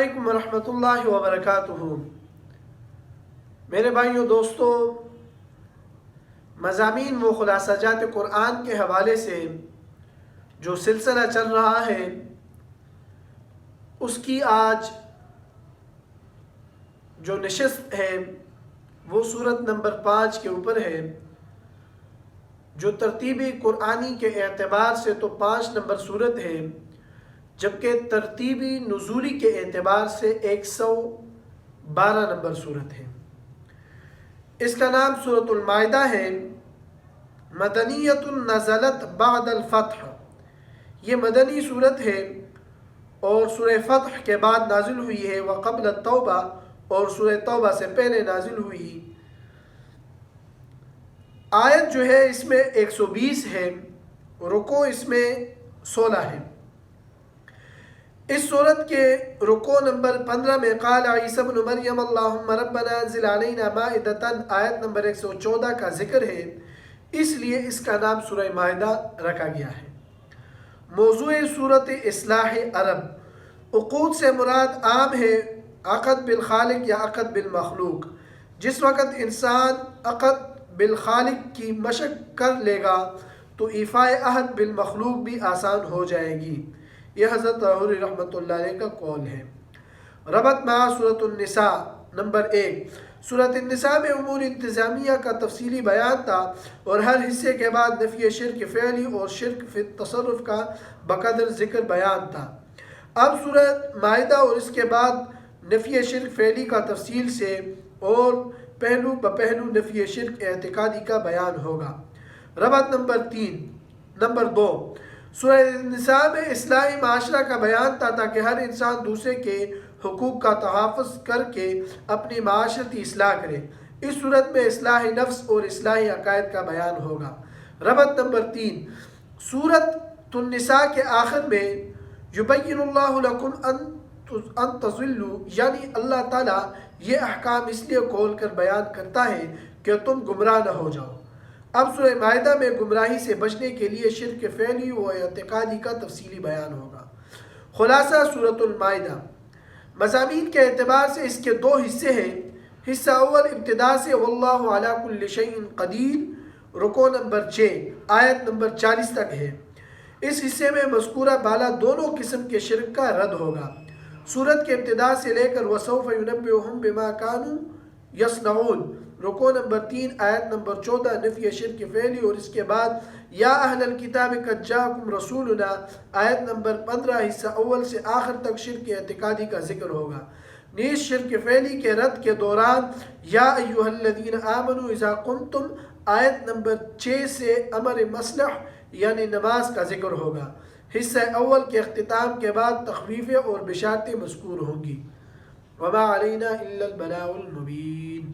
علیکم ورحمۃ اللہ وبرکاتہ۔ میرے بھائیوں دوستوں، مضامین و خلاصہ جات قرآن کے حوالے سے جو سلسلہ چل رہا ہے اس کی آج جو نشست ہے وہ سورت نمبر 5 کے اوپر ہے، جو ترتیبی قرآنی کے اعتبار سے تو 5 نمبر سورت ہے، جبکہ ترتیبی نزولی کے اعتبار سے 112 نمبر سورت ہے۔ اس کا نام سورۃ المائدہ ہے۔ مدنیۃ نزلت بعد الفتح، یہ مدنی سورت ہے اور سورہ فتح کے بعد نازل ہوئی ہے، وقبل التوبہ، اور سورہ توبہ سے پہلے نازل ہوئی۔ آیت جو ہے اس میں 120 ہے، رکوع اس میں 16 ہے۔ اس سورت کے رکوع نمبر 15 میں قال عیسی ابن مریم اللہم ربنا انزل علینا مائدۃ، آیت نمبر 114 کا ذکر ہے، اس لیے اس کا نام سورہ مائدہ رکھا گیا ہے۔ موضوع سورت اصلاح عرب، عقود سے مراد عام ہے عقد بالخالق یا عقد بالمخلوق۔ جس وقت انسان عقد بالخالق کی مشق کر لے گا تو ایفاء عہد بالمخلوق بھی آسان ہو جائے گی۔ یہ حضرت لاہوری رحمۃ اللہ علیہ کا قول ہے۔ ربط مع سورۃ النساء نمبر 1، سورۃ النساء میں امور انتظامیہ کا تفصیلی بیان تھا اور ہر حصے کے بعد نفی شرک فعلی اور شرک فی التصرف کا بقدر ذکر بیان تھا۔ اب سورۃ مائدہ اور اس کے بعد نفی شرک فعلی کا تفصیل سے اور پہلو بپہلو نفی شرک اعتقادی کا بیان ہوگا۔ ربط نمبر 2، سورہ النساء میں اصلاحی معاشرہ کا بیان تھا تاکہ ہر انسان دوسرے کے حقوق کا تحفظ کر کے اپنی معاشرتی اصلاح کرے۔ اس صورت میں اصلاح نفس اور اصلاحی عقائد کا بیان ہوگا۔ ربط نمبر 3، سورۃ النساء کے آخر میں یبین اللہ لکم ان تضلوا، یعنی اللہ تعالیٰ یہ احکام اس لیے کھول کر بیان کرتا ہے کہ تم گمراہ نہ ہو جاؤ۔ اب سورہ مائدہ میں گمراہی سے بچنے کے لیے شرک فعلی و اعتقادی کا تفصیلی بیان ہوگا۔ خلاصہ سورۃ المائدہ، مضامین کے اعتبار سے اس کے 2 حصے ہیں۔ حصہ اول ابتدا سے واللہ علی کل شیء قدیر، رکوع نمبر 6 آیت نمبر 40 تک ہے۔ اس حصے میں مذکورہ بالا دونوں قسم کے شرک کا رد ہوگا۔ سورت کے ابتدا سے لے کر وسوف ینبئہم بما کانوا یصنعون، رکوع نمبر 3 آیت نمبر 14 نفی شرک فعلی، اور اس کے بعد یا اہل الکتاب قد جاءکم رسولنا، آیت نمبر 15 حصہ اول سے آخر تک شرک اعتقادی کا ذکر ہوگا۔ نیز شرک فعلی کے رد کے دوران یا ایھا الذین آمنوا اذا قمتم، آیت نمبر 6 سے امر مصلح یعنی نماز کا ذکر ہوگا۔ حصہ اول کے اختتام کے بعد تخویفیں اور بشارتیں مذکور ہوں گی۔ وما علینا الا البلاغ المبین۔